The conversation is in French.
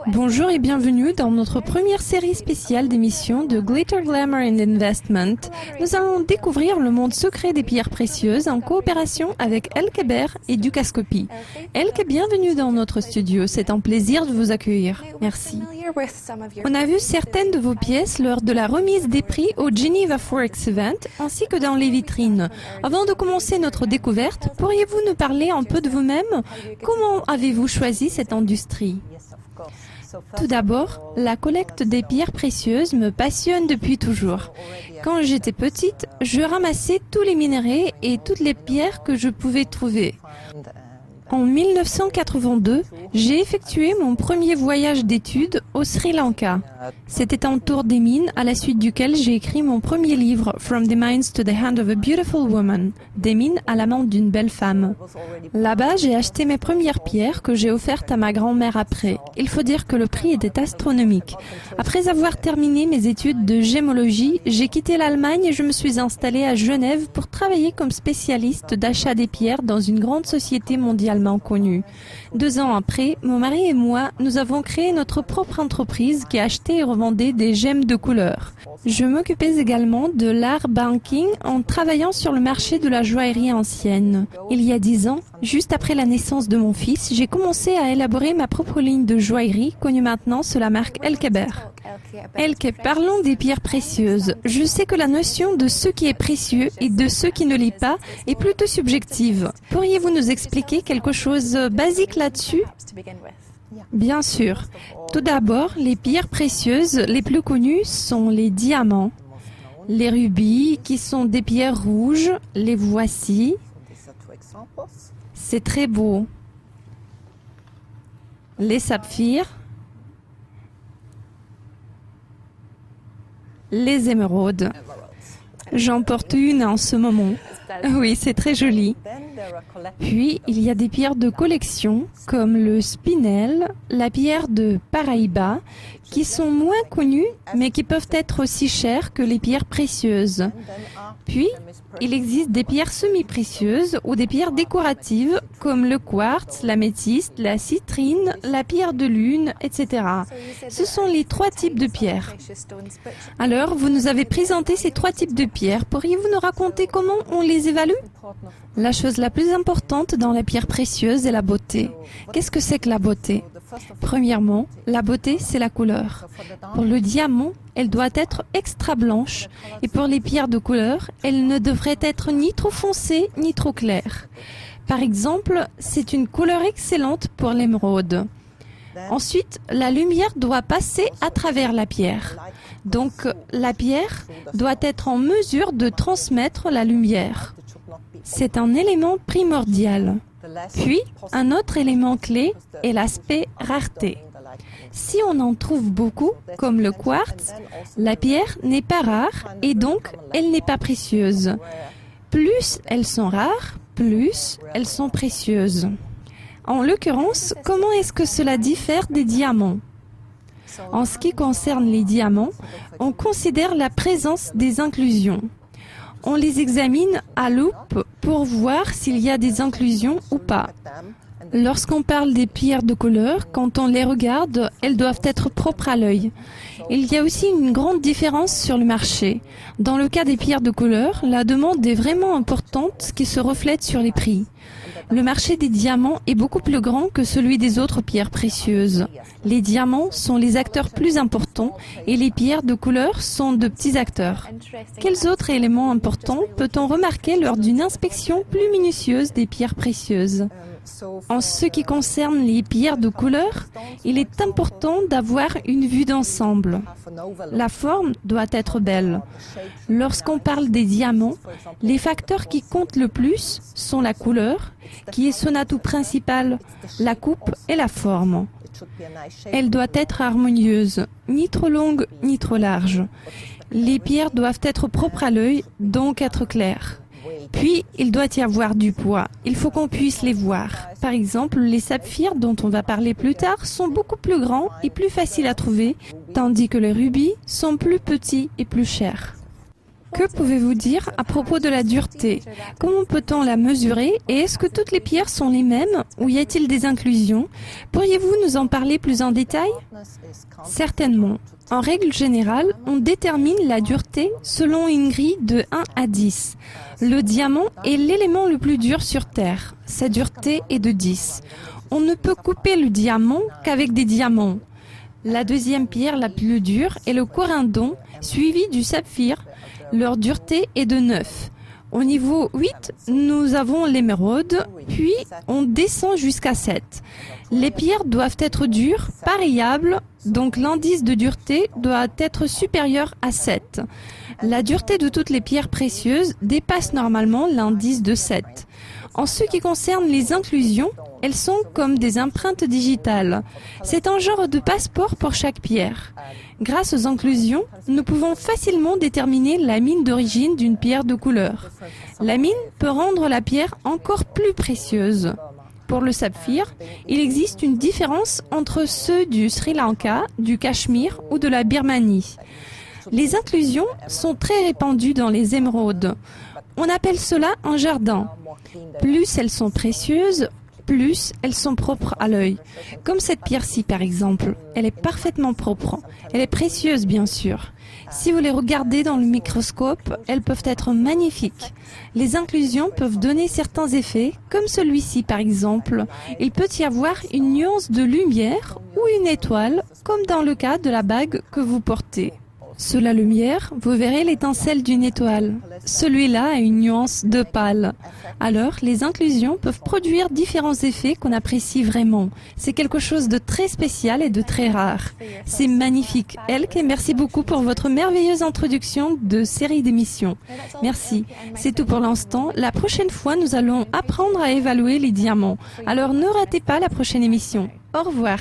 Bonjour et bienvenue dans notre première série spéciale d'émissions de Glitter Glamour and Investment. Nous allons découvrir le monde secret des pierres précieuses en coopération avec Elke et Dukascopy. Elke, bienvenue dans notre studio. C'est un plaisir de vous accueillir. Merci. On a vu certaines de vos pièces lors de la remise des prix au Geneva Forex Event ainsi que dans les vitrines. Avant de commencer notre découverte, pourriez-vous nous parler un peu de vous-même? Comment avez-vous choisi cette industrie? Tout d'abord, la collecte des pierres précieuses me passionne depuis toujours. Quand j'étais petite, je ramassais tous les minerais et toutes les pierres que je pouvais trouver. En 1982, j'ai effectué mon premier voyage d'études au Sri Lanka. C'était un tour des mines à la suite duquel j'ai écrit mon premier livre, From the Mines to the Hand of a Beautiful Woman, des mines à la main d'une belle femme. Là-bas, j'ai acheté mes premières pierres que j'ai offertes à ma grand-mère après. Il faut dire que le prix était astronomique. Après avoir terminé mes études de gémologie, j'ai quitté l'Allemagne et je me suis installée à Genève pour travailler comme spécialiste d'achat des pierres dans une grande société mondialement connue. 2 ans après, mon mari et moi, nous avons créé notre propre entreprise qui achetait et revendait des gemmes de couleur. Je m'occupais également de l'art banking en travaillant sur le marché de la joaillerie ancienne. Il y a 10 ans, juste après la naissance de mon fils, j'ai commencé à élaborer ma propre ligne de joaillerie, connue maintenant sous la marque Elke. Elke, parlons des pierres précieuses. Je sais que la notion de ce qui est précieux et de ce qui ne l'est pas est plutôt subjective. Pourriez-vous nous expliquer quelque chose de basique là-dessus? Bien sûr. Tout d'abord, les pierres précieuses les plus connues sont les diamants, les rubis qui sont des pierres rouges, les voici. C'est très beau. Les saphirs, les émeraudes. J'en porte une en ce moment. Oui, c'est très joli. Puis, il y a des pierres de collection, comme le spinel, la pierre de Paraíba, qui sont moins connues, mais qui peuvent être aussi chères que les pierres précieuses. Puis, il existe des pierres semi-précieuses ou des pierres décoratives, comme le quartz, l'améthyste, la citrine, la pierre de lune, etc. Ce sont les 3 types de pierres. Alors, vous nous avez présenté ces 3 types de pierres. Pourriez-vous nous raconter comment on les évalue? La chose la plus importante dans la pierre précieuse est la beauté. Qu'est-ce que c'est que la beauté? Premièrement, la beauté, c'est la couleur. Pour le diamant, elle doit être extra blanche. Et pour les pierres de couleur, elle ne devrait être ni trop foncée, ni trop claire. Par exemple, c'est une couleur excellente pour l'émeraude. Ensuite, la lumière doit passer à travers la pierre. Donc, la pierre doit être en mesure de transmettre la lumière. C'est un élément primordial. Puis, un autre élément clé est l'aspect rareté. Si on en trouve beaucoup, comme le quartz, la pierre n'est pas rare et donc elle n'est pas précieuse. Plus elles sont rares, plus elles sont précieuses. En l'occurrence, comment est-ce que cela diffère des diamants? En ce qui concerne les diamants, on considère la présence des inclusions. On les examine à loupe pour voir s'il y a des inclusions ou pas. Lorsqu'on parle des pierres de couleur, quand on les regarde, elles doivent être propres à l'œil. Il y a aussi une grande différence sur le marché. Dans le cas des pierres de couleur, la demande est vraiment importante, ce qui se reflète sur les prix. Le marché des diamants est beaucoup plus grand que celui des autres pierres précieuses. Les diamants sont les acteurs plus importants et les pierres de couleur sont de petits acteurs. Quels autres éléments importants peut-on remarquer lors d'une inspection plus minutieuse des pierres précieuses? En ce qui concerne les pierres de couleur, il est important d'avoir une vue d'ensemble. La forme doit être belle. Lorsqu'on parle des diamants, les facteurs qui comptent le plus sont la couleur, qui est son atout principal, la coupe et la forme. Elle doit être harmonieuse, ni trop longue ni trop large. Les pierres doivent être propres à l'œil, donc être claires. Puis, il doit y avoir du poids. Il faut qu'on puisse les voir. Par exemple, les saphirs, dont on va parler plus tard, sont beaucoup plus grands et plus faciles à trouver, tandis que les rubis sont plus petits et plus chers. Que pouvez-vous dire à propos de la dureté? Comment peut-on la mesurer et est-ce que toutes les pierres sont les mêmes ou y a-t-il des inclusions? Pourriez-vous nous en parler plus en détail? Certainement. En règle générale, on détermine la dureté selon une grille de 1 à 10. Le diamant est l'élément le plus dur sur Terre. Sa dureté est de 10. On ne peut couper le diamant qu'avec des diamants. La deuxième pierre la plus dure est le corindon, suivi du saphir. Leur dureté est de 9. Au niveau 8, nous avons l'émeraude, puis on descend jusqu'à 7. Les pierres doivent être dures, pareilles, donc l'indice de dureté doit être supérieur à 7. La dureté de toutes les pierres précieuses dépasse normalement l'indice de 7. En ce qui concerne les inclusions, elles sont comme des empreintes digitales. C'est un genre de passeport pour chaque pierre. Grâce aux inclusions, nous pouvons facilement déterminer la mine d'origine d'une pierre de couleur. La mine peut rendre la pierre encore plus précieuse. Pour le saphir, il existe une différence entre ceux du Sri Lanka, du Cachemire ou de la Birmanie. Les inclusions sont très répandues dans les émeraudes. On appelle cela un jardin. Plus elles sont précieuses, plus elles sont propres à l'œil. Comme cette pierre-ci par exemple, elle est parfaitement propre. Elle est précieuse bien sûr. Si vous les regardez dans le microscope, elles peuvent être magnifiques. Les inclusions peuvent donner certains effets, comme celui-ci par exemple. Il peut y avoir une nuance de lumière ou une étoile, comme dans le cas de la bague que vous portez. Sous la lumière, vous verrez l'étincelle d'une étoile. Celui-là a une nuance d'opale. Alors, les inclusions peuvent produire différents effets qu'on apprécie vraiment. C'est quelque chose de très spécial et de très rare. C'est magnifique. Elke, et merci beaucoup pour votre merveilleuse introduction de série d'émissions. Merci. C'est tout pour l'instant. La prochaine fois, nous allons apprendre à évaluer les diamants. Alors, ne ratez pas la prochaine émission. Au revoir.